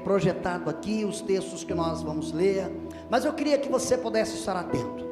projetado aqui, os textos que nós vamos ler, mas eu queria que você pudesse estar atento.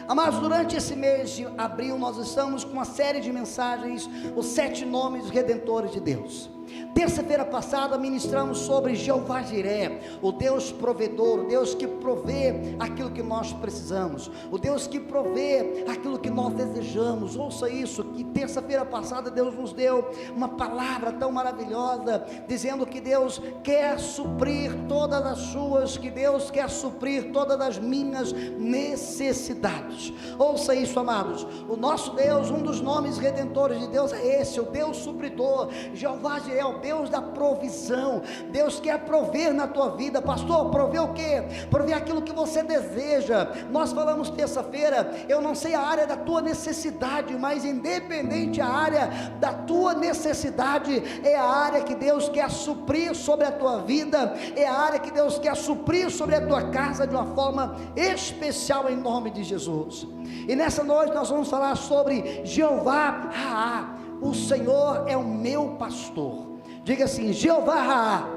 Amados, durante esse mês de abril nós estamos com uma série de mensagens, os 7 nomes redentores de Deus. Terça-feira passada ministramos sobre Jeová Jiré, o Deus provedor, o Deus que provê aquilo que nós precisamos, o Deus que provê aquilo que nós desejamos. Ouça isso, que terça-feira passada Deus nos deu uma palavra tão maravilhosa, dizendo que Deus quer suprir todas as suas, que Deus quer suprir todas as minhas necessidades. Ouça isso, amados, o nosso Deus, um dos nomes redentores de Deus é esse, o Deus supridor. Jeová Jiré é o Deus da provisão. Deus quer prover na tua vida. Pastor, prover o quê? Prover aquilo que você deseja. Nós falamos terça-feira, eu não sei a área da tua necessidade, mas independente a área da tua necessidade, é a área que Deus quer suprir sobre a tua vida, é a área que Deus quer suprir sobre a tua casa de uma forma especial, em nome de Jesus. E nessa noite nós vamos falar sobre Jeová Raá. O Senhor é o meu pastor. Diga assim: Jeová Raá,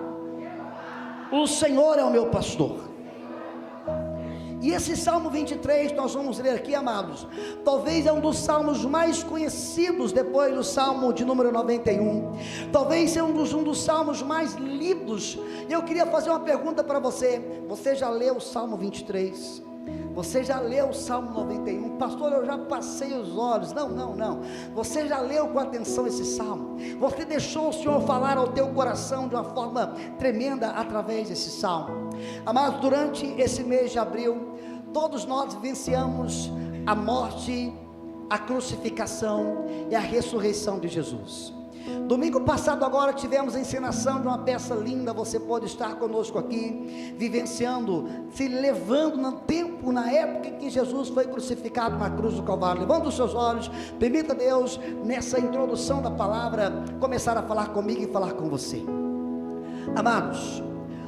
o Senhor é o meu pastor. E esse Salmo 23 nós vamos ler aqui, amados, talvez é um dos salmos mais conhecidos depois do Salmo de número 91, talvez seja um dos salmos mais lidos. E eu queria fazer uma pergunta para você: você já leu o Salmo 23? Você já leu o Salmo 91? Pastor, eu já passei os olhos. Não, você já leu com atenção esse salmo? Você deixou o Senhor falar ao teu coração de uma forma tremenda através desse salmo? Amados, durante esse mês de abril, todos nós vivenciamos a morte, a crucificação e a ressurreição de Jesus. Domingo passado agora tivemos a encenação de uma peça linda. Você pode estar conosco aqui, vivenciando, se levando no tempo, na época em que Jesus foi crucificado na cruz do Calvário. Levanta os seus olhos, permita Deus, nessa introdução da palavra, começar a falar comigo e falar com você. Amados,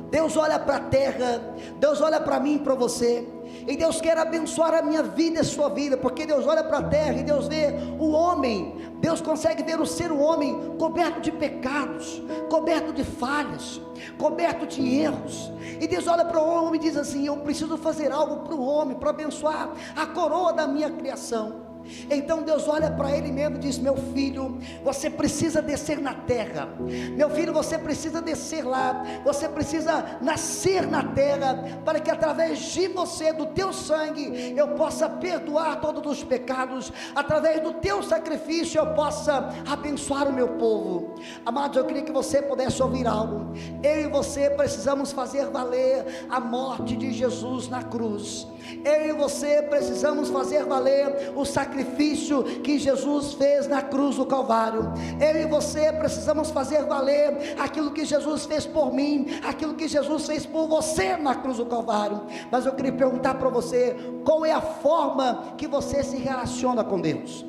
Deus olha para a terra, Deus olha para mim e para você, e Deus quer abençoar a minha vida e a sua vida, porque Deus olha para a terra e Deus vê o homem, Deus consegue ver o ser homem coberto de pecados, coberto de falhas, coberto de erros, e Deus olha para o homem e diz assim: eu preciso fazer algo para o homem, para abençoar a coroa da minha criação. Então Deus olha para ele mesmo e diz: meu filho, você precisa descer na terra, meu filho, você precisa descer lá, você precisa nascer na terra, para que através de você, do teu sangue, eu possa perdoar todos os pecados, através do teu sacrifício eu possa abençoar o meu povo. Amados, eu queria que você pudesse ouvir algo. Eu e você precisamos fazer valer a morte de Jesus na cruz. Eu e você precisamos fazer valer o sacrifício que Jesus fez na cruz do Calvário. Eu e você precisamos fazer valer aquilo que Jesus fez por mim, aquilo que Jesus fez por você na cruz do Calvário. Mas eu queria perguntar para você: qual é a forma que você se relaciona com Deus?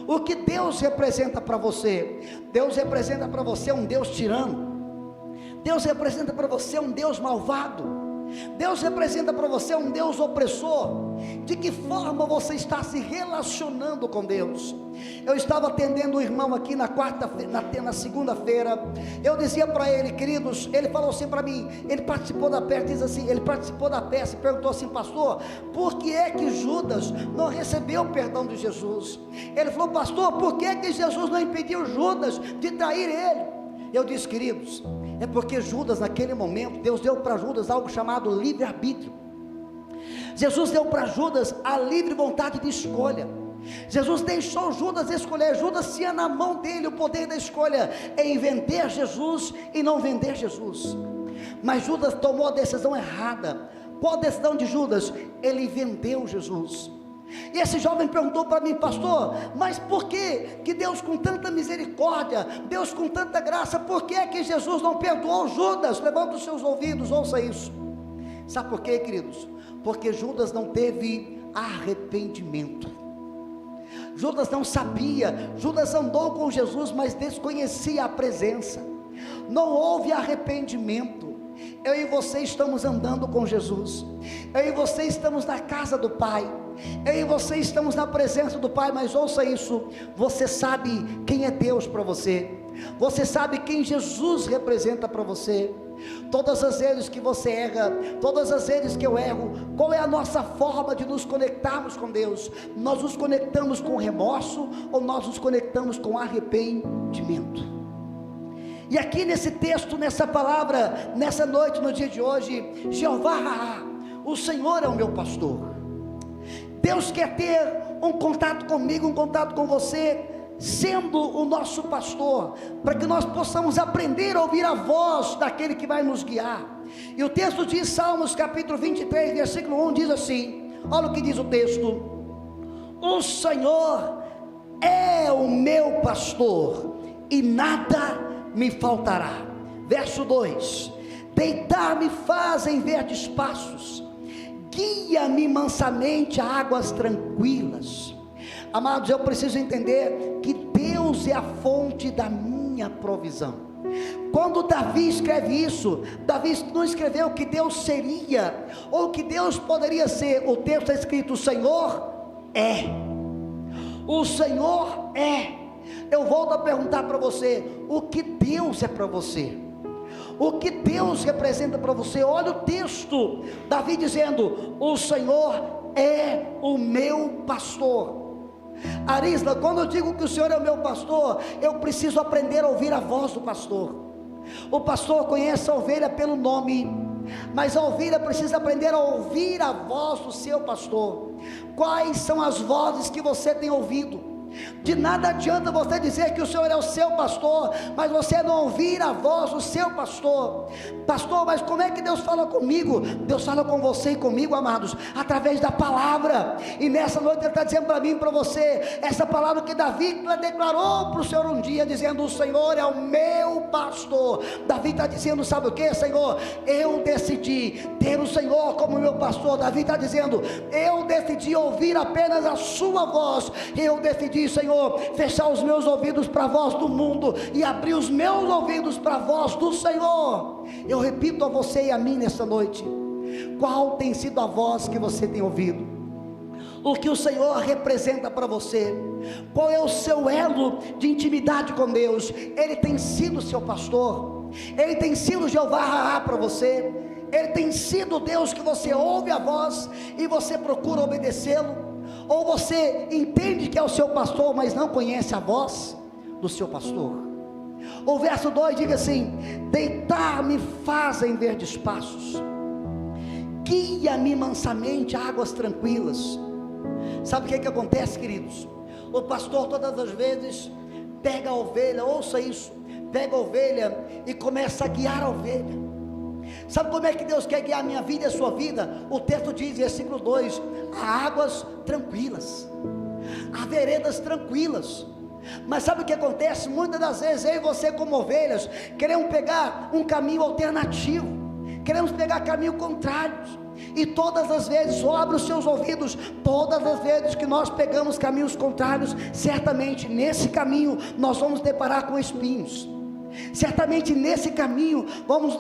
O que Deus representa para você? Deus representa para você um Deus tirano? Deus representa para você um Deus malvado? Deus representa para você um Deus opressor? De que forma você está se relacionando com Deus? Eu estava atendendo um irmão aqui na segunda-feira. Eu dizia para ele, queridos, ele falou assim para mim, ele participou da peça, diz assim, ele participou da peça e perguntou assim: pastor, por que é que Judas não recebeu o perdão de Jesus? Ele falou: pastor, por que é que Jesus não impediu Judas de trair ele? Eu disse: queridos, é porque Judas, naquele momento, Deus deu para Judas algo chamado livre-arbítrio. Jesus deu para Judas a livre vontade de escolha. Jesus deixou Judas escolher. Judas tinha na mão dele o poder da escolha em vender Jesus e não vender Jesus. Mas Judas tomou a decisão errada. Qual a decisão de Judas? Ele vendeu Jesus. E esse jovem perguntou para mim: pastor, mas por que Deus, com tanta misericórdia, Deus com tanta graça, por que é que Jesus não perdoou Judas? Levanta os seus ouvidos, ouça isso. Sabe por quê, queridos? Porque Judas não teve arrependimento. Judas não sabia. Judas andou com Jesus, mas desconhecia a presença. Não houve arrependimento. Eu e você estamos andando com Jesus, eu e você estamos na casa do Pai, eu e você estamos na presença do Pai, mas ouça isso: você sabe quem é Deus para você, Você sabe quem Jesus representa para você? Todas as vezes que você erra, todas as vezes que eu erro, qual é a nossa forma de nos conectarmos com Deus? Nós nos conectamos com remorso ou nós nos conectamos com arrependimento? E aqui nesse texto, nessa palavra, nessa noite, no dia de hoje, Jeová, o Senhor é o meu pastor. Deus quer ter um contato comigo, um contato com você, sendo o nosso pastor, para que nós possamos aprender a ouvir a voz daquele que vai nos guiar. E o texto diz, Salmos capítulo 23, versículo 1, diz assim, olha o que diz o texto: o Senhor é o meu pastor, e nada me faltará. Verso 2: deitar-me faz em verdes passos, guia-me mansamente a águas tranquilas. Amados, eu preciso entender que Deus é a fonte da minha provisão. Quando Davi escreve isso, Davi não escreveu que Deus seria, ou que Deus poderia ser. O texto está escrito, o Senhor é. O Senhor é. Eu volto a perguntar para você, o que Deus é para você? O que Deus representa para você? Olha o texto, Davi dizendo, o Senhor é o meu pastor. Arisla, quando eu digo que o Senhor é o meu pastor, eu preciso aprender a ouvir a voz do pastor. O pastor conhece a ovelha pelo nome, mas a ovelha precisa aprender a ouvir a voz do seu pastor. Quais são as vozes que você tem ouvido? De nada adianta você dizer que o Senhor é o seu pastor, mas você não ouvir a voz do seu pastor. Pastor, mas como é que Deus fala comigo? Deus fala com você e comigo, amados, através da palavra. E nessa noite Ele está dizendo para mim e para você, essa palavra que Davi declarou para o Senhor um dia, dizendo, o Senhor é o meu pastor. Davi está dizendo, sabe o que, Senhor? Eu decidi ter o Senhor como meu pastor. Davi está dizendo, eu decidi ouvir apenas a sua voz. Eu decidi, Senhor, fechar os meus ouvidos para a voz do mundo e abrir os meus ouvidos para a voz do Senhor. Eu repito a você e a mim nessa noite, qual tem sido a voz que você tem ouvido? O que o Senhor representa para você? Qual é o seu elo de intimidade com Deus? Ele tem sido seu pastor? Ele tem sido Jeová para você? Ele tem sido Deus que você ouve a voz e você procura obedecê-lo? Ou você entende que é o seu pastor, mas não conhece a voz do seu pastor? O verso 2 diz assim, deitar-me faz em verdes passos, guia-me mansamente a águas tranquilas. Sabe o que acontece, queridos? O pastor todas as vezes pega a ovelha, ouça isso, pega a ovelha e começa a guiar a ovelha. Sabe como é que Deus quer guiar a minha vida e a sua vida? O texto diz, versículo 2, há águas tranquilas, há veredas tranquilas. Mas sabe o que acontece? Muitas das vezes eu e você como ovelhas queremos pegar um caminho alternativo, queremos pegar caminho contrários. E todas as vezes, abre os seus ouvidos, todas as vezes que nós pegamos caminhos contrários, certamente nesse caminho nós vamos deparar com espinhos. Certamente nesse caminho vamos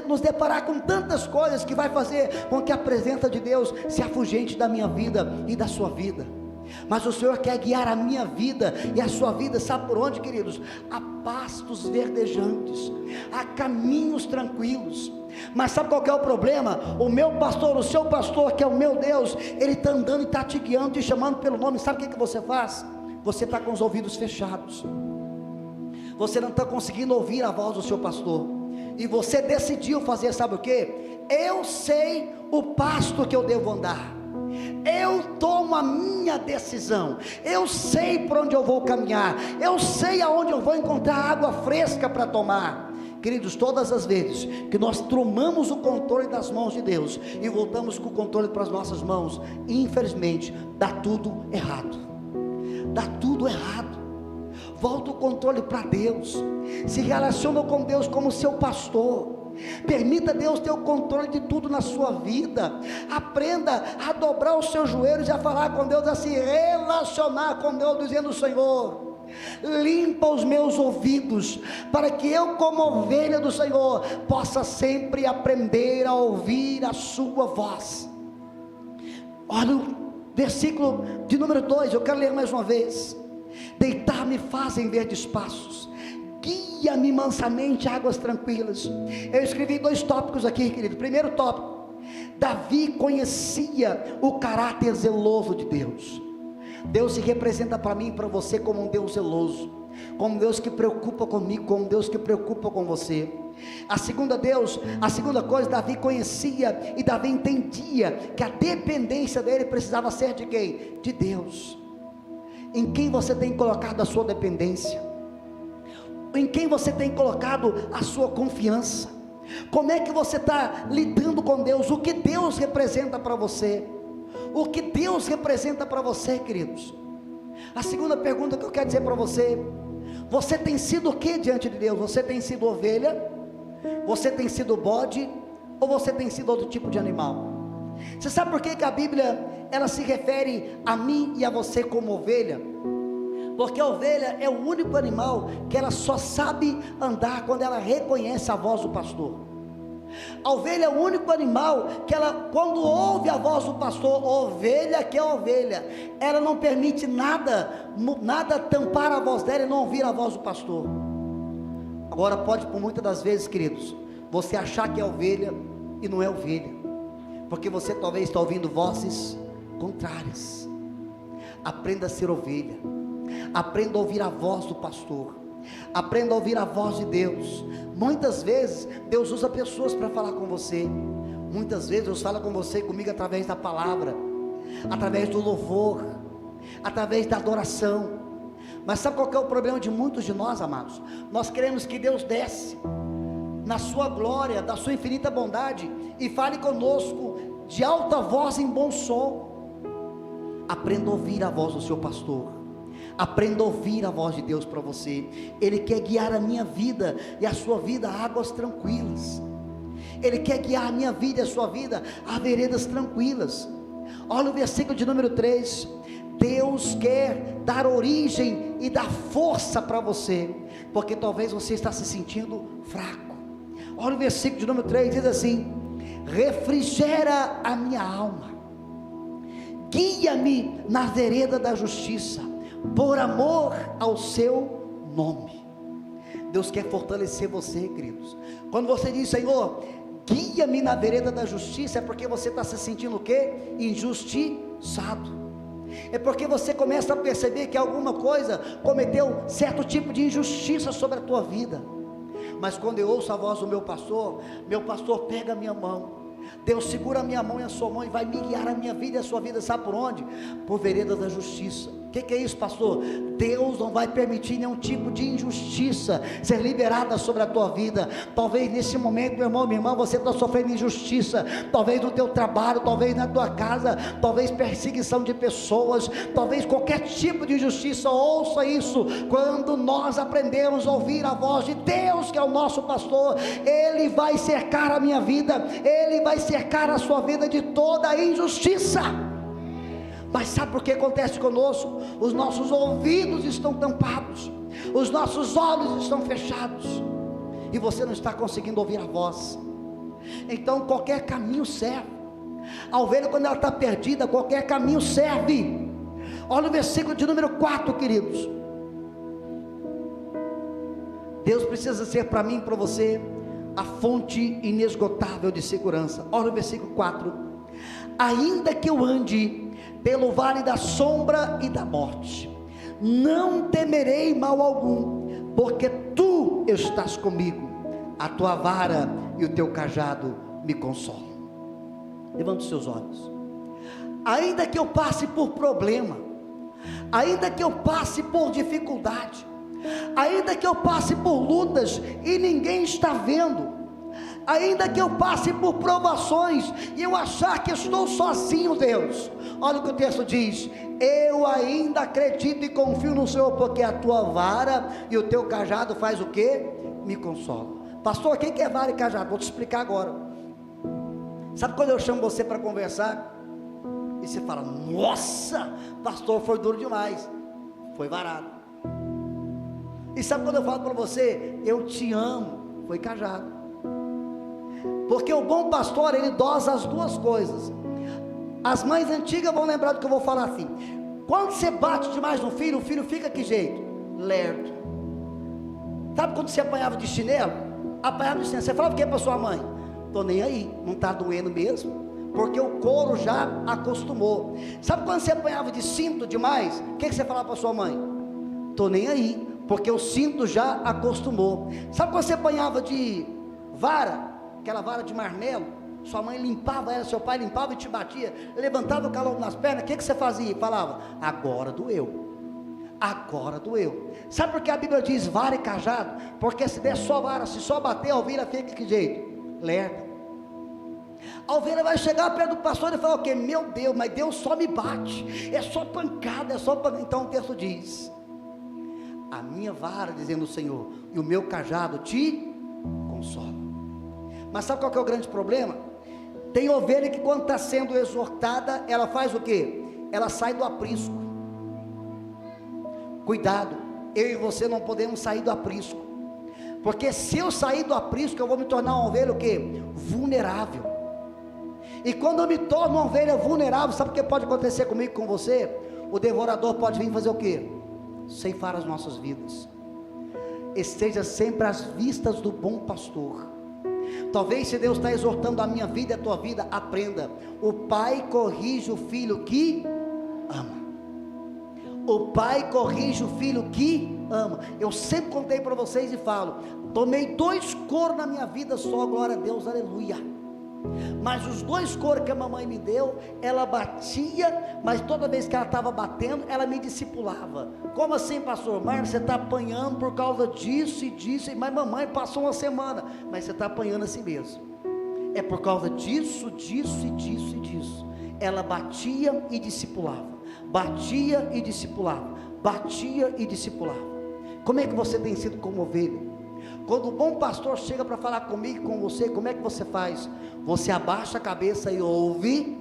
nos deparar com tantas coisas que vai fazer com que a presença de Deus se afugente da minha vida e da sua vida. Mas o Senhor quer guiar a minha vida e a sua vida, sabe por onde, queridos? A pastos verdejantes, a caminhos tranquilos. Mas sabe qual que é o problema? O meu pastor, o seu pastor, que é o meu Deus, ele está andando e está te guiando, te chamando pelo nome. Sabe o que você faz? Você está com os ouvidos fechados, você não está conseguindo ouvir a voz do seu pastor, e você decidiu fazer, sabe o que? Eu sei o pasto que eu devo andar, eu tomo a minha decisão, eu sei por onde eu vou caminhar, eu sei aonde eu vou encontrar água fresca para tomar. Queridos, todas as vezes que nós tomamos o controle das mãos de Deus e voltamos com o controle para as nossas mãos, infelizmente dá tudo errado, dá tudo errado. Volta o controle para Deus, se relaciona com Deus como seu pastor, permita Deus ter o controle de tudo na sua vida, aprenda a dobrar os seus joelhos e a falar com Deus, a se relacionar com Deus, dizendo: Senhor, limpa os meus ouvidos, para que eu, como ovelha do Senhor, possa sempre aprender a ouvir a sua voz. Olha o versículo de número 2, eu quero ler mais uma vez. Deitar-me faz em verdes passos, guia-me mansamente a águas tranquilas. Eu escrevi 2 tópicos aqui, querido. Primeiro tópico: Davi conhecia o caráter zeloso de Deus. Deus se representa para mim e para você como um Deus zeloso, como um Deus que preocupa comigo, como um Deus que preocupa com você. A segunda coisa, Davi conhecia e Davi entendia que a dependência dele precisava ser de quem? De Deus. Em quem você tem colocado a sua dependência? Em quem você tem colocado a sua confiança? Como é que você está lidando com Deus? O que Deus representa para você? O que Deus representa para você, queridos? A segunda pergunta que eu quero dizer para você: você tem sido o que diante de Deus? Você tem sido ovelha? Você tem sido bode? Ou você tem sido outro tipo de animal? Você sabe por que a Bíblia, ela se refere a mim e a você como ovelha? Porque a ovelha é o único animal que ela só sabe andar quando ela reconhece a voz do pastor. A ovelha é o único animal que ela, quando ouve a voz do pastor, ovelha que é ovelha, ela não permite nada tampar a voz dela e não ouvir a voz do pastor. Agora pode, por muitas das vezes, queridos, você achar que é ovelha e não é ovelha, porque você talvez está ouvindo vozes contrárias. Aprenda a ser ovelha, aprenda a ouvir a voz do pastor, aprenda a ouvir a voz de Deus. Muitas vezes Deus usa pessoas para falar com você. Muitas vezes Deus fala com você e comigo através da palavra, através do louvor, através da adoração. Mas sabe qual que é o problema de muitos de nós, amados? Nós queremos que Deus desce na sua glória, da sua infinita bondade, e fale conosco de alta voz em bom som. Aprenda a ouvir a voz do seu pastor. Aprenda a ouvir a voz de Deus para você. Ele quer guiar a minha vida e a sua vida a águas tranquilas. Ele quer guiar a minha vida e a sua vida a veredas tranquilas. Olha o versículo de número 3. Deus quer dar origem e dar força para você, porque talvez você está se sentindo fraco. Olha o versículo de número 3, diz assim: refrigera a minha alma, guia-me na vereda da justiça, por amor ao seu nome. Deus quer fortalecer você, queridos. Quando você diz: Senhor, guia-me na vereda da justiça, é porque você está se sentindo o quê? Injustiçado. É porque você começa a perceber que alguma coisa cometeu certo tipo de injustiça sobre a tua vida. Mas quando eu ouço a voz do meu pastor pega a minha mão, Deus segura a minha mão e a sua mão e vai me guiar a minha vida e a sua vida, sabe por onde? Por vereda da justiça. O que é isso, pastor? Deus não vai permitir nenhum tipo de injustiça ser liberada sobre a tua vida. Talvez nesse momento, meu irmão, minha irmã, você está sofrendo injustiça, talvez no teu trabalho, talvez na tua casa, talvez perseguição de pessoas, talvez qualquer tipo de injustiça. Ouça isso: quando nós aprendemos a ouvir a voz de Deus, que é o nosso pastor, Ele vai cercar a minha vida, Ele vai cercar a sua vida de toda a injustiça. Mas sabe por que acontece conosco? Os nossos ouvidos estão tampados, os nossos olhos estão fechados, e você não está conseguindo ouvir a voz. Então qualquer caminho serve. A ovelha, quando ela está perdida, qualquer caminho serve. Olha o versículo de número 4, queridos. Deus precisa ser para mim e para você a fonte inesgotável de segurança. Olha o versículo 4: ainda que eu ande pelo vale da sombra e da morte, não temerei mal algum, porque tu estás comigo, a tua vara e o teu cajado me consolam. Levanta os seus olhos. Ainda que eu passe por problema, ainda que eu passe por dificuldade, ainda que eu passe por lutas e ninguém está vendo, ainda que eu passe por provações e eu achar que estou sozinho, Deus, olha o que o texto diz: eu ainda acredito e confio no Senhor, porque a tua vara e o teu cajado faz o que? Me consola. Pastor, quem que é vara e cajado? Vou te explicar agora. Sabe quando eu chamo você para conversar e você fala: nossa, pastor, foi duro demais, foi varado. E sabe quando eu falo para você: eu te amo, foi cajado. Porque o bom pastor, ele dosa as duas coisas. As mães antigas vão lembrar do que eu vou falar assim: quando você bate demais no filho, o filho fica que jeito? Lerdo. Sabe quando você apanhava de chinelo? Apanhava de chinelo, você falava o que para sua mãe? Estou nem aí, não está doendo mesmo, porque o couro já acostumou. Sabe quando você apanhava de cinto demais? O que você falava para sua mãe? Estou nem aí, porque o cinto já acostumou. Sabe quando você apanhava de vara, aquela vara de marmelo? Sua mãe limpava ela, seu pai limpava e te batia, levantava o calor nas pernas, o que você fazia? Falava, agora doeu, agora doeu. Sabe por que a Bíblia diz vara e cajado? Porque se der só vara, se só bater, a ovelha fica de que jeito? Lerda. A ovelha vai chegar perto do pastor e falar o quê? Meu Deus, mas Deus só me bate, é só pancada, é só pancada. Então o texto diz, a minha vara, dizendo o Senhor, e o meu cajado te consola. Mas sabe qual que é o grande problema? Tem ovelha que quando está sendo exortada, ela faz o quê? Ela sai do aprisco. Cuidado, eu e você não podemos sair do aprisco, porque se eu sair do aprisco, eu vou me tornar uma ovelha o quê? Vulnerável. E quando eu me torno uma ovelha vulnerável, sabe o que pode acontecer comigo e com você? O devorador pode vir fazer o quê? Ceifar as nossas vidas. Esteja sempre às vistas do bom pastor. Talvez se Deus está exortando a minha vida e a tua vida, aprenda, o pai corrige o filho que ama. O pai corrige o filho que ama. Eu sempre contei para vocês e falo, tomei 2 coros na minha vida só, glória a Deus, aleluia. Mas os 2 coros que a mamãe me deu, ela batia, mas toda vez que ela estava batendo, ela me discipulava. Como assim, pastor? Mas você está apanhando por causa disso e disso, mas mamãe passou uma semana, mas você está apanhando assim mesmo, é por causa disso, disso e disso e disso. Ela batia e discipulava, batia e discipulava, batia e discipulava. Como é que você tem sido como ovelha? Quando o bom pastor chega para falar comigo e com você, como é que você faz? Você abaixa a cabeça e ouve,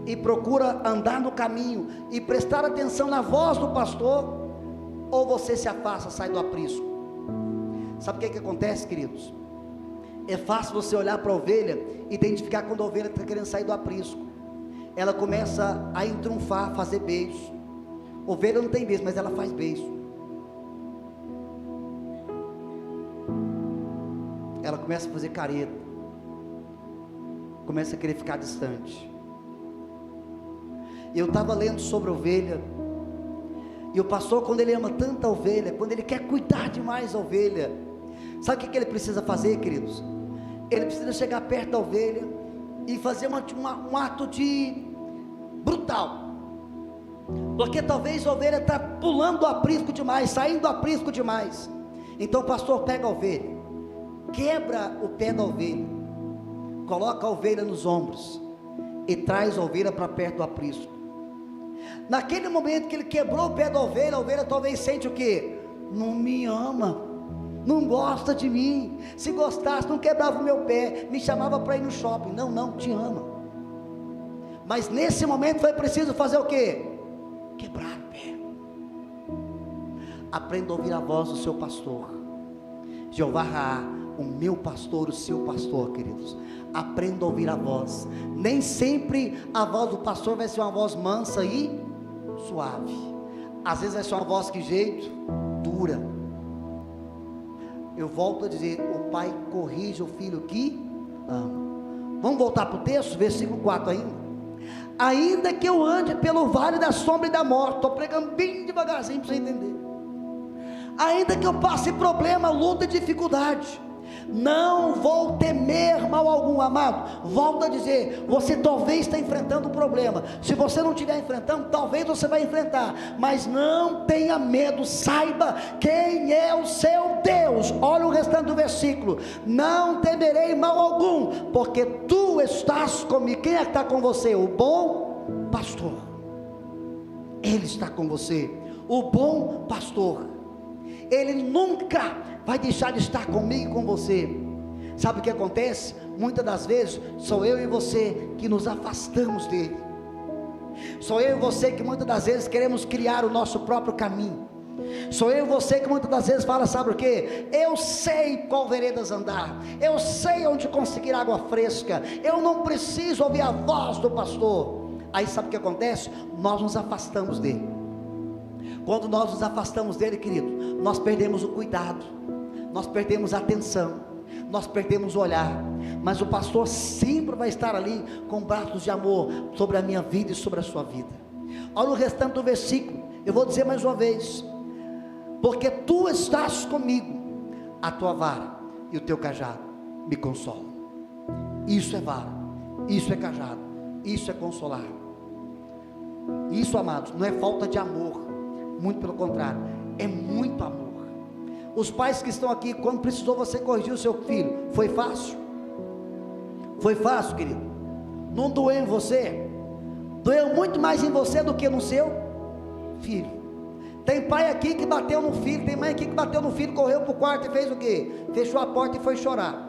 e procura andar no caminho, e prestar atenção na voz do pastor, ou você se afasta, sai do aprisco? Sabe o que acontece, queridos? É fácil você olhar para a ovelha, identificar quando a ovelha está querendo sair do aprisco. Ela começa a entrunfar, fazer beijo. Ovelha não tem beijo, mas ela faz beijo. Ela começa a fazer careta, começa a querer ficar distante. Eu estava lendo sobre a ovelha, e o pastor, quando ele ama tanta ovelha, quando ele quer cuidar demais da ovelha, sabe o que ele precisa fazer, queridos? Ele precisa chegar perto da ovelha e fazer um ato de brutal, porque talvez a ovelha está pulando do aprisco demais, saindo do aprisco demais. Então o pastor pega a ovelha, quebra o pé da ovelha, coloca a ovelha nos ombros e traz a ovelha para perto do aprisco. Naquele momento que ele quebrou o pé da ovelha, a ovelha talvez sente o que? Não me ama, não gosta de mim. Se gostasse não quebrava o meu pé, me chamava para ir no shopping. Não, te ama. Mas nesse momento foi preciso fazer o que? Quebrar o pé. Aprenda a ouvir a voz do seu pastor. Jeová Raá, o meu pastor, o seu pastor, queridos. Aprenda a ouvir a voz. Nem sempre a voz do pastor vai ser uma voz mansa e suave. Às vezes vai ser uma voz que jeito? Dura. Eu volto a dizer, o pai corrige o filho que ama. Vamos voltar para o texto, versículo 4 ainda. Ainda que eu ande pelo vale da sombra e da morte, estou pregando bem devagarzinho para você entender. Ainda que eu passe problema, luta e dificuldade, não vou temer mal algum, amado. Volto a dizer, você talvez está enfrentando um problema. Se você não estiver enfrentando, talvez você vai enfrentar, mas não tenha medo. Saiba quem é o seu Deus. Olha o restante do versículo: não temerei mal algum, porque tu estás comigo. Quem é que está com você? O bom pastor. Ele está com você, o bom pastor. Ele nunca vai deixar de estar comigo e com você. Sabe o que acontece? Muitas das vezes, sou eu e você que nos afastamos dele. Sou eu e você que muitas das vezes queremos criar o nosso próprio caminho. Sou eu e você que muitas das vezes fala, sabe o que? Eu sei qual veredas andar, eu sei onde conseguir água fresca, eu não preciso ouvir a voz do pastor. Aí sabe o que acontece? Nós nos afastamos dele. Quando nós nos afastamos dele, querido, nós perdemos o cuidado. nós perdemos a atenção, nós perdemos o olhar, mas o pastor sempre vai estar ali com braços de amor sobre a minha vida e sobre a sua vida. Olha o restante do versículo, eu vou dizer mais uma vez: porque tu estás comigo, a tua vara e o teu cajado me consolam. Isso é vara, isso é cajado, isso é consolar. Isso, amados, não é falta de amor, muito pelo contrário, é muito amor. Os pais que estão aqui, quando precisou você corrigir o seu filho, foi fácil? Foi fácil, querido? Não doeu em você? Doeu muito mais em você do que no seu filho. Tem pai aqui que bateu no filho, tem mãe aqui que bateu no filho, correu para o quarto e fez o quê? Fechou a porta e foi chorar,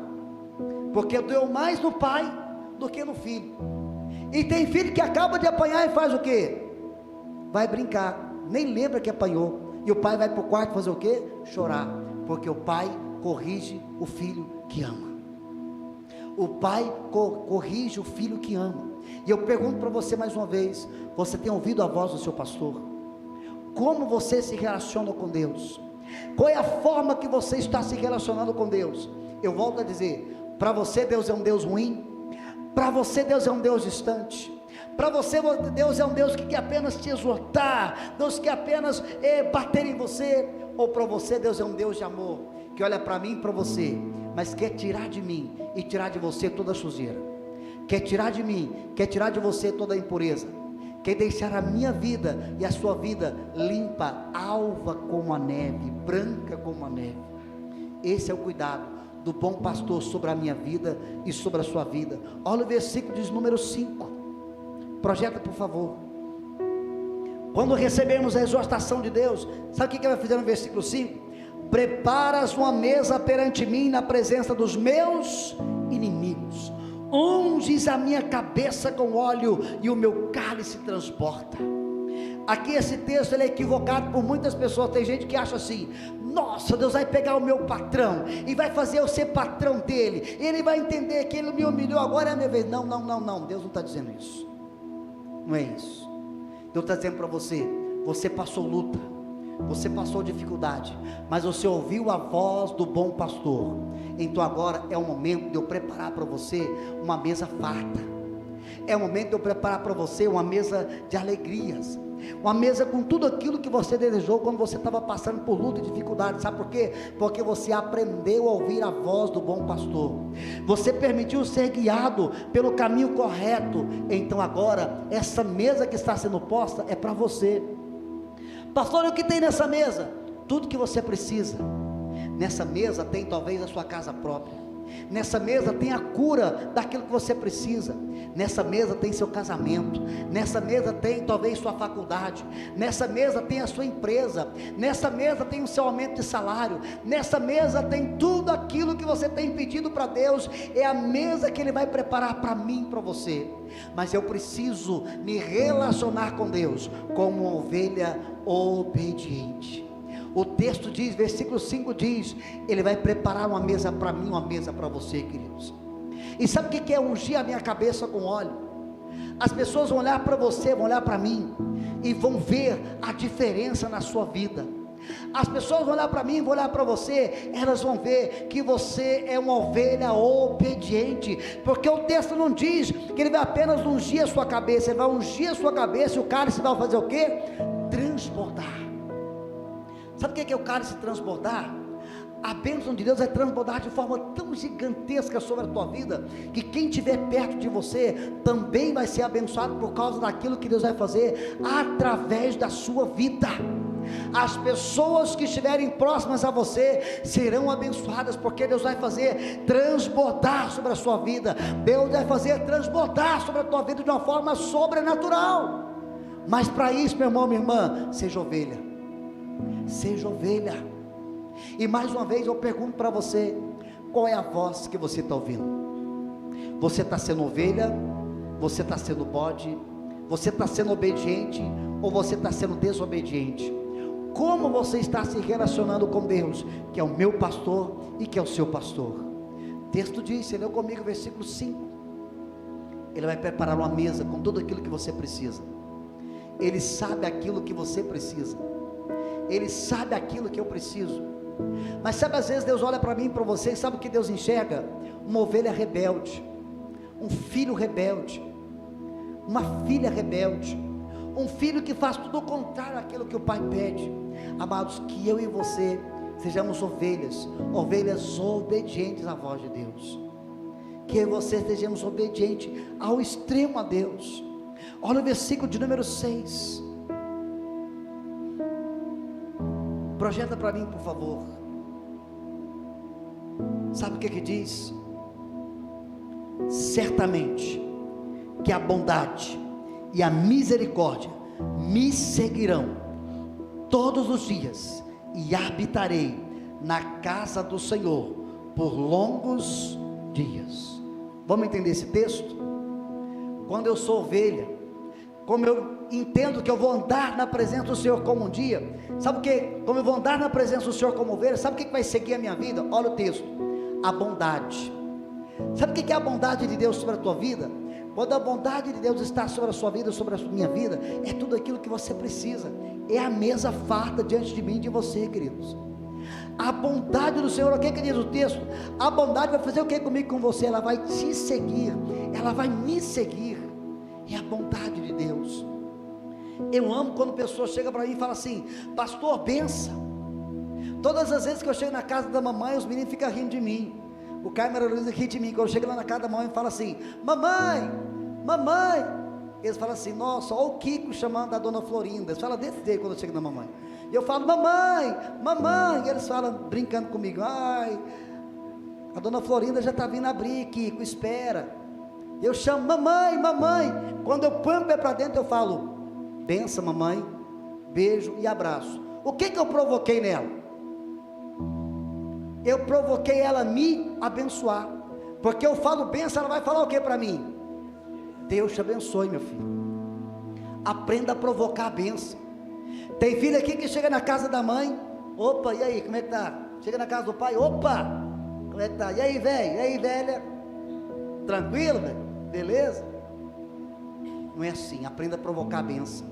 porque doeu mais no pai do que no filho. E tem filho que acaba de apanhar e faz o quê? Vai brincar, nem lembra que apanhou, e o pai vai para o quarto fazer o quê? Chorar, porque o pai corrige o filho que ama. O pai corrige o filho que ama. E eu pergunto para você mais uma vez: você tem ouvido a voz do seu pastor? Como você se relaciona com Deus? Qual é a forma que você está se relacionando com Deus? Eu volto a dizer: para você Deus é um Deus ruim? Para você Deus é um Deus distante? Para você Deus é um Deus que quer apenas te exortar, Deus quer apenas bater em você? Ou para você Deus é um Deus de amor, que olha para mim e para você, mas quer tirar de mim e tirar de você toda a sujeira, quer tirar de mim, quer tirar de você toda a impureza, quer deixar a minha vida e a sua vida limpa, alva como a neve, branca como a neve. Esse é o cuidado do bom pastor sobre a minha vida e sobre a sua vida. Olha o versículo de número 5, projeta por favor. Quando recebemos a exortação de Deus, sabe o que vai fazer no versículo 5? Preparas uma mesa perante mim na presença dos meus inimigos, unges a minha cabeça com óleo e o meu cálice transborda. Aqui esse texto ele é equivocado por muitas pessoas. Tem gente que acha assim: nossa, Deus vai pegar o meu patrão e vai fazer eu ser patrão dele, ele vai entender que ele me humilhou, agora é a minha vez. Não, Deus não está dizendo isso, não é isso. Deus está dizendo para você: você passou luta, você passou dificuldade, mas você ouviu a voz do bom pastor. Então agora é o momento de eu preparar para você uma mesa farta, é o momento de eu preparar para você uma mesa de alegrias, uma mesa com tudo aquilo que você desejou quando você estava passando por luta e dificuldade. Sabe por quê? Porque você aprendeu a ouvir a voz do bom pastor, você permitiu ser guiado pelo caminho correto. Então agora essa mesa que está sendo posta é para você. Pastor, o que tem nessa mesa? Tudo que você precisa. Nessa mesa tem talvez a sua casa própria, nessa mesa tem a cura daquilo que você precisa, nessa mesa tem seu casamento, nessa mesa tem talvez sua faculdade, nessa mesa tem a sua empresa, nessa mesa tem o seu aumento de salário, nessa mesa tem tudo aquilo que você tem pedido para Deus. É a mesa que Ele vai preparar para mim, para você. Mas eu preciso me relacionar com Deus como uma ovelha obediente. O texto diz, versículo 5 diz: Ele vai preparar uma mesa para mim, uma mesa para você, queridos. E sabe o que é ungir a minha cabeça com óleo? As pessoas vão olhar para você, vão olhar para mim, e vão ver a diferença na sua vida. As pessoas vão olhar para mim, vão olhar para você, elas vão ver que você é uma ovelha obediente, porque o texto não diz que Ele vai apenas ungir a sua cabeça, Ele vai ungir a sua cabeça e o cálice vai fazer o quê? Transbordar. Sabe o que é o cálice transbordar? A bênção de Deus vai transbordar de forma tão gigantesca sobre a tua vida, que quem estiver perto de você também vai ser abençoado por causa daquilo que Deus vai fazer através da sua vida. As pessoas que estiverem próximas a você serão abençoadas, porque Deus vai fazer transbordar sobre a sua vida. Deus vai fazer transbordar sobre a tua vida de uma forma sobrenatural. Mas para isso, meu irmão, minha irmã, seja ovelha. Seja ovelha. E mais uma vez eu pergunto para você: qual é a voz que você está ouvindo? Você está sendo ovelha? Você está sendo bode? Você está sendo obediente? Ou você está sendo desobediente? Como você está se relacionando com Deus, que é o meu pastor e que é o seu pastor? O texto diz, você leu comigo o versículo 5: Ele vai preparar uma mesa com tudo aquilo que você precisa. Ele sabe aquilo que você precisa, Ele sabe aquilo que eu preciso. Mas sabe, às vezes Deus olha para mim e para você, e sabe o que Deus enxerga? Uma ovelha rebelde, um filho rebelde, uma filha rebelde, um filho que faz tudo o contrário daquilo que o pai pede. Amados, que eu e você sejamos ovelhas obedientes à voz de Deus, que eu e você sejamos obedientes ao extremo a Deus. Olha o versículo de número 6, projeta para mim, por favor. Sabe o que diz? Certamente que a bondade e a misericórdia me seguirão todos os dias, e habitarei na casa do Senhor por longos dias. Vamos entender esse texto? Quando eu sou ovelha, como eu entendo que eu vou andar na presença do Senhor como um dia, sabe o que? Como eu vou andar na presença do Senhor como ovelha, sabe o que vai seguir a minha vida? Olha o texto: a bondade. Sabe o que é a bondade de Deus sobre a tua vida? Quando a bondade de Deus está sobre a sua vida, sobre a minha vida, é tudo aquilo que você precisa, é a mesa farta diante de mim e de você, queridos. A bondade do Senhor, o que diz o texto? A bondade vai fazer o que comigo, com você? Ela vai te seguir, ela vai me seguir. É a bondade de Deus. Eu amo quando pessoas chegam para mim e falam assim: pastor, benção. Todas as vezes que eu chego na casa da mamãe, os meninos ficam rindo de mim. O Caio e a Luísa ri de mim. Quando eu chego lá na casa da mamãe, fala assim: mamãe, mamãe. Eles falam assim: nossa, olha o Kiko chamando a dona Florinda. Eles falam desse jeito quando eu chego na mamãe. E eu falo: mamãe, mamãe. E eles falam, brincando comigo: ai, a dona Florinda já está vindo abrir, Kiko, espera. Eu chamo: mamãe, mamãe. Quando eu ponho o pé para dentro, eu falo: benção, mamãe, beijo e abraço. O que eu provoquei nela? Eu provoquei ela a me abençoar, porque eu falo benção, ela vai falar o que para mim? Deus te abençoe, meu filho. Aprenda a provocar a benção. Tem filho aqui que chega na casa da mãe: opa, e aí, como é que tá? Chega na casa do pai: opa, como é que tá? E aí, velho? E aí, velha? Tranquilo, velho? Beleza? Não é assim. Aprenda a provocar a benção.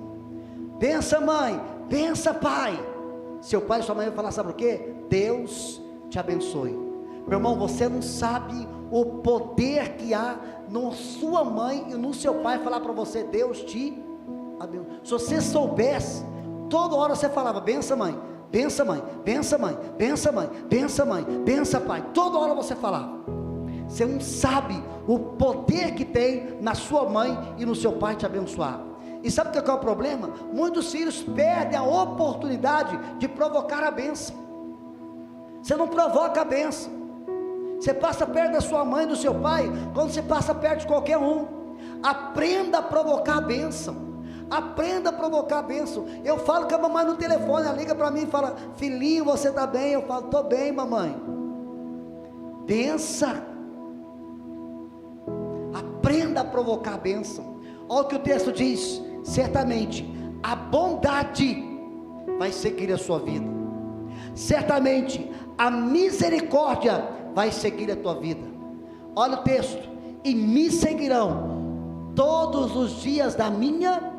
Benção, mãe, benção, pai. Seu pai e sua mãe vão falar, sabe o que? Deus te abençoe. Meu irmão, você não sabe o poder que há na sua mãe e no seu pai falar para você: Deus te abençoe. Se você soubesse, toda hora você falava: benção, mãe, benção, mãe, benção, mãe, benção, mãe, benção, mãe, benção, pai. Toda hora você falava. Você não sabe o poder que tem na sua mãe e no seu pai te abençoar. E sabe o que é o problema? Muitos filhos perdem a oportunidade de provocar a bênção. Você não provoca a bênção. Você passa perto da sua mãe e do seu pai quando você passa perto de qualquer um. Aprenda a provocar a bênção. Aprenda a provocar a bênção. Eu falo com a mamãe no telefone, ela liga para mim e fala: filhinho, você está bem? Eu falo: estou bem, mamãe. Benção. Aprenda a provocar a bênção. Olha o que o texto diz: certamente a bondade vai seguir a sua vida, certamente a misericórdia vai seguir a tua vida. Olha o texto: e me seguirão todos os dias da minha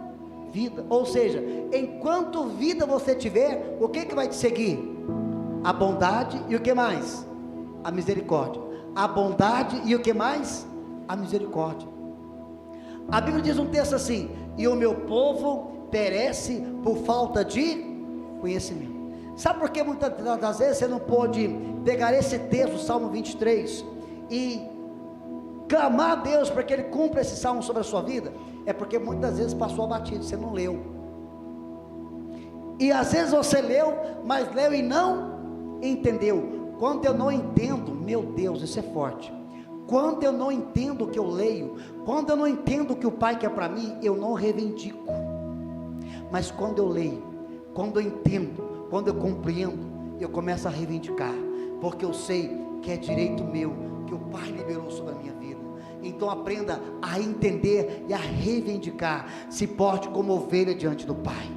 vida. Ou seja, enquanto vida você tiver, o que vai te seguir? A bondade e o que mais? A misericórdia. A bondade e o que mais? A misericórdia. A Bíblia diz um texto assim: e o meu povo perece por falta de conhecimento. Sabe por que muitas das vezes você não pode pegar esse texto, Salmo 23, e clamar a Deus para que Ele cumpra esse salmo sobre a sua vida? É porque muitas vezes passou abatido, você não leu. E às vezes você leu, mas leu e não entendeu. Quando eu não entendo, meu Deus, isso é forte. Quando eu não entendo o que eu leio, quando eu não entendo o que o Pai quer para mim, eu não reivindico. Mas quando eu leio, quando eu entendo, quando eu compreendo, eu começo a reivindicar, porque eu sei que é direito meu, que o Pai liberou sobre a minha vida. Então aprenda a entender e a reivindicar. Se porte como ovelha diante do Pai.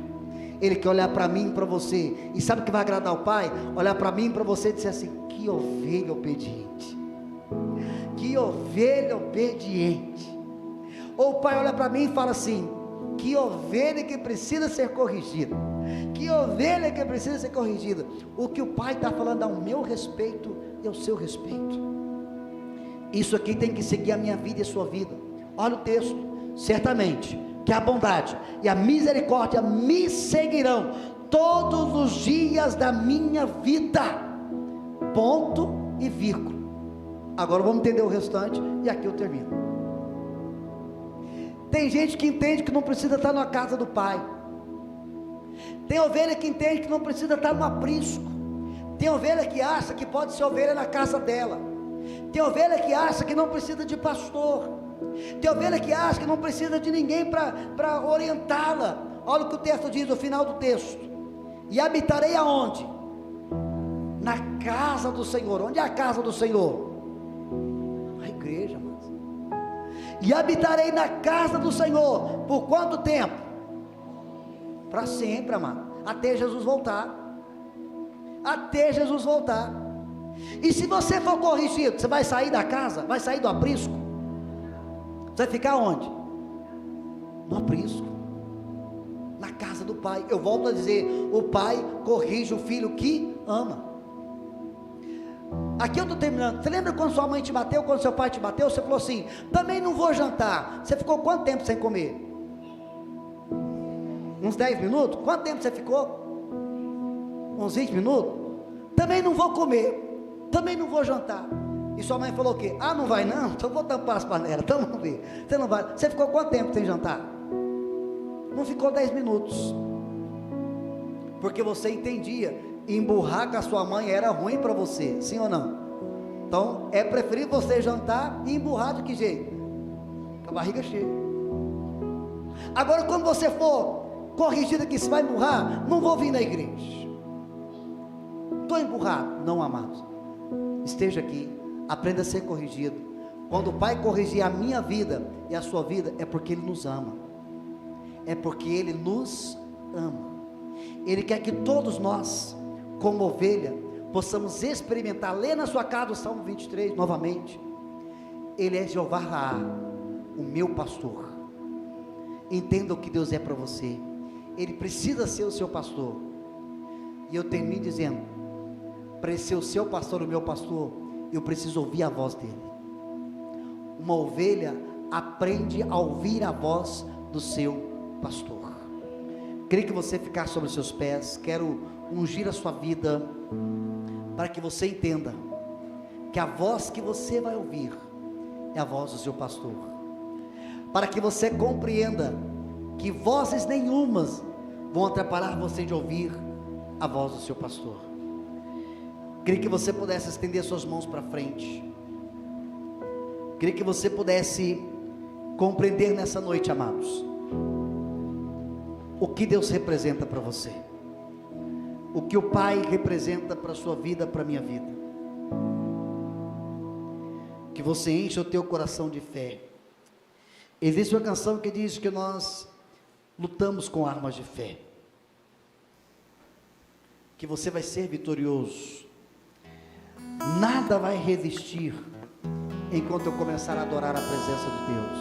Ele quer olhar para mim e para você, e sabe o que vai agradar o Pai? Olhar para mim e para você e dizer assim: que ovelha obediente, que ovelha obediente. Ou o Pai olha para mim e fala assim: que ovelha que precisa ser corrigida. Que ovelha que precisa ser corrigida. O que o Pai está falando ao meu respeito e ao seu respeito. Isso aqui tem que seguir a minha vida e a sua vida. Olha o texto. Certamente que a bondade e a misericórdia me seguirão todos os dias da minha vida. Ponto e vírgula. Agora vamos entender o restante e aqui eu termino. Tem gente que entende que não precisa estar na casa do Pai. Tem ovelha que entende que não precisa estar no aprisco. Tem ovelha que acha que pode ser ovelha na casa dela. Tem ovelha que acha que não precisa de pastor. Tem ovelha que acha que não precisa de ninguém para orientá-la. Olha o que o texto diz no final do texto. E habitarei aonde? Na casa do Senhor. Onde é a casa do Senhor? A igreja, mas. E habitarei na casa do Senhor. Por quanto tempo? Para sempre, amado. Até Jesus voltar. Até Jesus voltar. E se você for corrigido, você vai sair da casa? Vai sair do aprisco? Você vai ficar onde? No aprisco. Na casa do Pai. Eu volto a dizer, o Pai corrige o filho que ama. Aqui eu estou terminando. Você lembra quando sua mãe te bateu? Quando seu pai te bateu? Você falou assim, também não vou jantar. Você ficou quanto tempo sem comer? Uns 10 minutos? Quanto tempo você ficou? Uns 20 minutos? Também não vou comer. Também não vou jantar. E sua mãe falou o quê? Ah, não vai não? Então vou tampar as panelas. Então vamos ver. Você não vai. Você ficou quanto tempo sem jantar? Não ficou 10 minutos. Porque você entendia, emburrar com a sua mãe era ruim para você, sim ou não? Então é preferível você jantar e emburrar de que jeito? Com a barriga cheia. Agora quando você for corrigido aqui, se vai emburrar, não vou vir na igreja. Estou emburrado? Não, amados. Esteja aqui, aprenda a ser corrigido. Quando o Pai corrigir a minha vida e a sua vida, é porque Ele nos ama. É porque Ele nos ama. Ele quer que todos nós, como ovelha, possamos experimentar. Lê na sua casa o Salmo 23 novamente. Ele é Jeová Raá, o meu pastor. Entenda o que Deus é para você. Ele precisa ser o seu pastor. E eu termino dizendo, para ser o seu pastor, o meu pastor, eu preciso ouvir a voz dele. Uma ovelha aprende a ouvir a voz do seu pastor. Queria que você ficasse sobre os seus pés. Quero ungir a sua vida, para que você entenda que a voz que você vai ouvir é a voz do seu pastor, para que você compreenda que vozes nenhumas vão atrapalhar você de ouvir a voz do seu pastor. Queria que você pudesse estender suas mãos para frente. Queria que você pudesse compreender nessa noite, amados, o que Deus representa para você, o que o Pai representa para a sua vida, para a minha vida. Que você encha o teu coração de fé. Existe uma canção que diz que nós lutamos com armas de fé, que você vai ser vitorioso. Nada vai resistir enquanto eu começar a adorar a presença de Deus.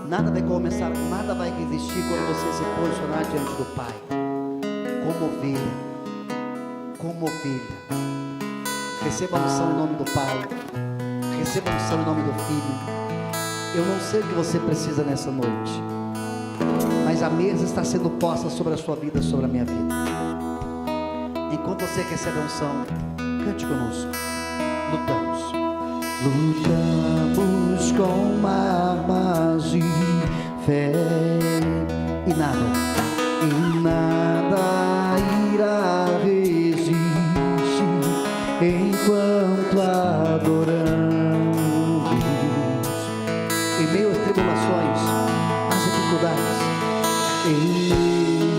Nada vai resistir quando você se posicionar diante do Pai, como ovelha. Receba a unção em nome do Pai, receba a unção em nome do Filho. Eu não sei o que você precisa nessa noite, mas a mesa está sendo posta sobre a sua vida, sobre a minha vida. Enquanto você recebe a unção, cante conosco. Lutamos com armas de fé, e nada irá resistir enquanto adoramos. Em meio às tribulações, às dificuldades, em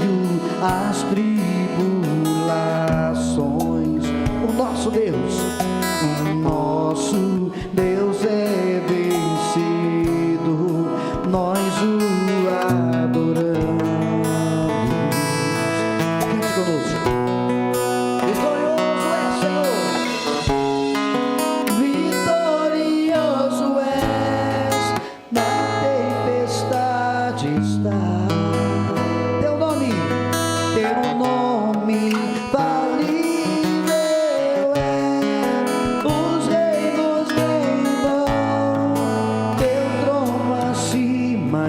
meio às tribulações, o nosso Deus é vencido, nós o adoramos. Cante conosco. Vitorioso é, Senhor, vitorioso és, na tempestade está. Teu nome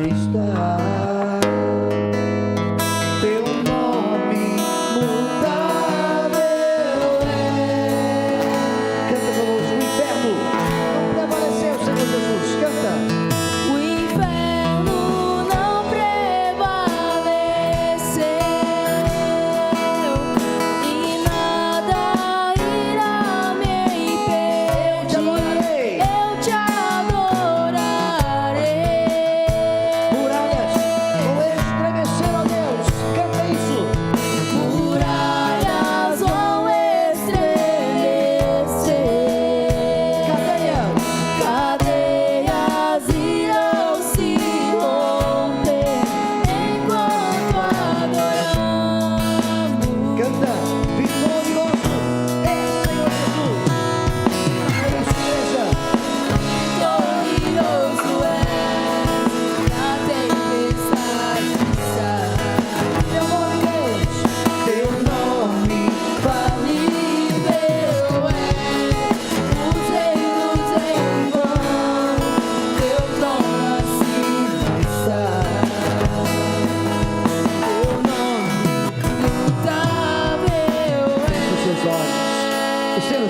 está. Teu nome mutável é. Canta conosco, o inferno não prevaleceu, Senhor Jesus. Canta.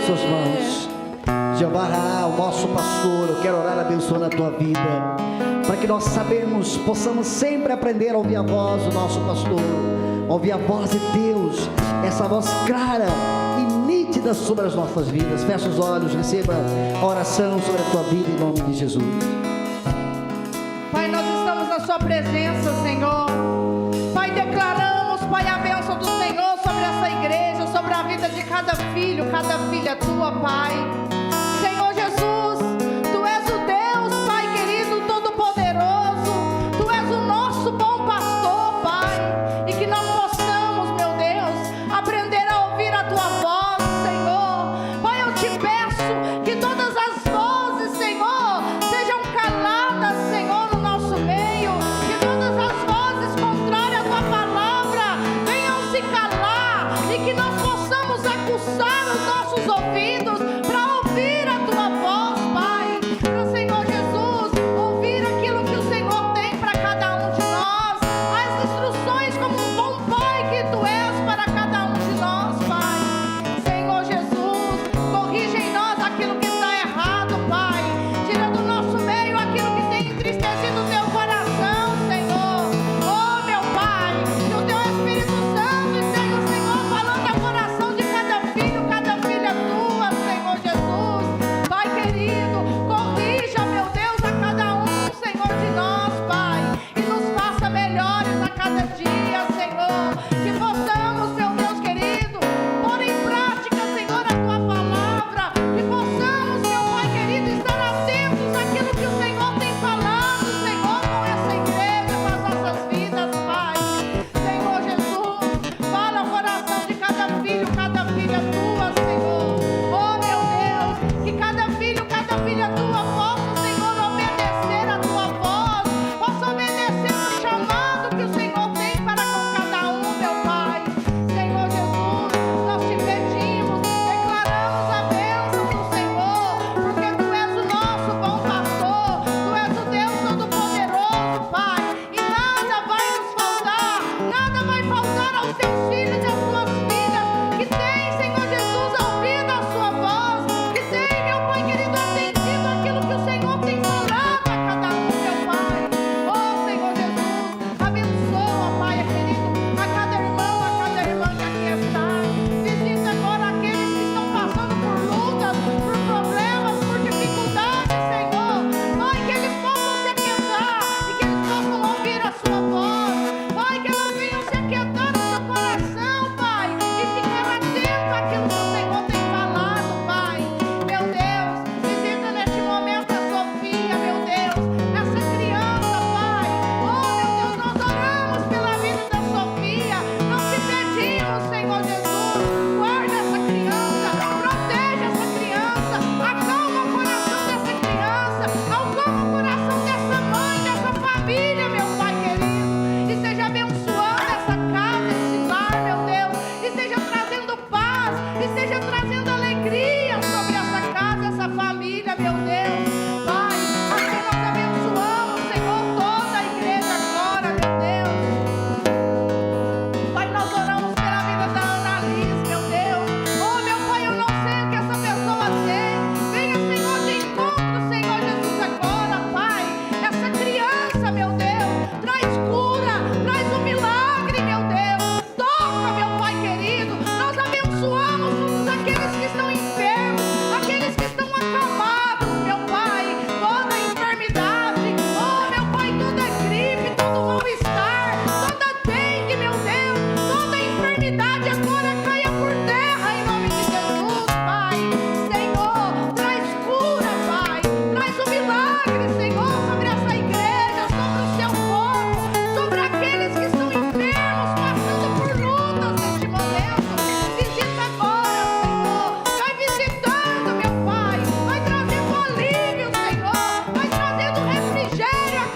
Suas mãos. Jeová, o nosso pastor, eu quero orar abençoando a tua vida, para que nós possamos sempre aprender a ouvir a voz do nosso pastor, ouvir a voz de Deus, essa voz clara e nítida sobre as nossas vidas. Fecha os olhos, receba a oração sobre a tua vida em nome de Jesus. Pai, nós estamos na sua presença, Senhor. Pai, declaramos, Pai, a bênção do Senhor sobre essa igreja, sobre a vida de cada filho, cada filha tua, Pai. Senhor Jesus, Tu és o Deus, Pai querido, todo-poderoso. Tu és o nosso bom pastor, Pai. E que nós possamos, meu Deus, aprender a ouvir a Tua voz, Senhor. Pai, eu te peço que todas as vozes, Senhor, sejam caladas, Senhor, no nosso meio. Que todas as vozes contrárias à Tua palavra venham se calar. E que nós possamos aguçar os nossos ouvidos para ouvir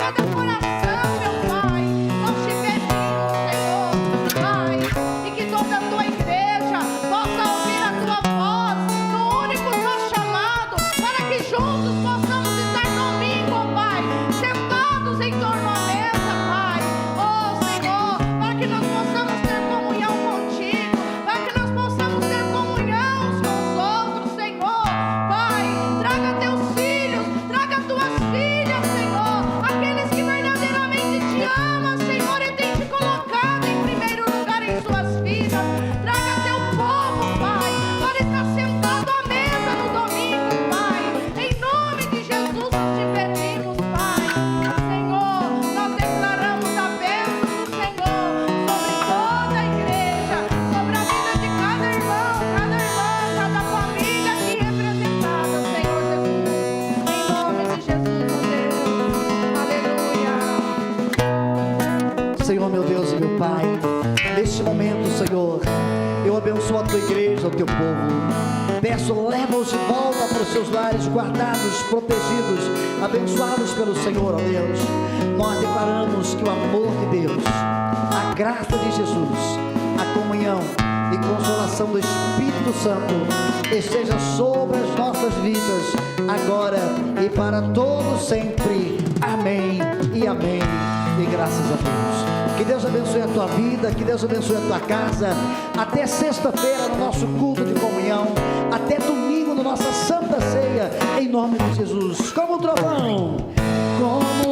cada coração, meu Pai. Nós te pedimos, Senhor, Pai, e que toda a tua igreja possa ouvir a tua voz no único teu chamado, para que juntos possamos estar domingo, ó Pai, sentados em torno à mesa, Pai. Oh Senhor, para que nós possamos ter comunhão contigo, para que nós possamos ter comunhão uns com os outros, Senhor. Pai, traga teus filhos, traga tuas filhas, Senhor, aqueles que verdadeiramente te amam, Senhor, e tem te colocado em primeiro lugar em suas vidas. Traga teu povo, Pai, para estar sentado à mesa no domingo, Pai. Em nome de Jesus nós te pedimos, Pai. Senhor, nós declaramos a bênção do Senhor sobre toda a igreja, sobre a vida de cada irmão, cada família aqui representada, Senhor Jesus. Em nome de Jesus, ó Deus. Aleluia. Senhor, meu Deus e meu Pai, neste momento, Senhor, eu abençoo a tua igreja, o teu povo. Peço, leva-os de volta para os seus lares, guardados, protegidos, abençoados pelo Senhor, ó Deus. Nós declaramos que o amor de Deus, a graça de Jesus, a comunhão e consolação do Espírito Santo esteja sobre as nossas vidas, agora e para todos sempre. Amém e amém. E graças a Deus. Que Deus abençoe a tua vida, que Deus abençoe a tua casa. Até sexta-feira no nosso culto de comunhão. Até domingo na nossa Santa Ceia. Em nome de Jesus. Como um trovão. Como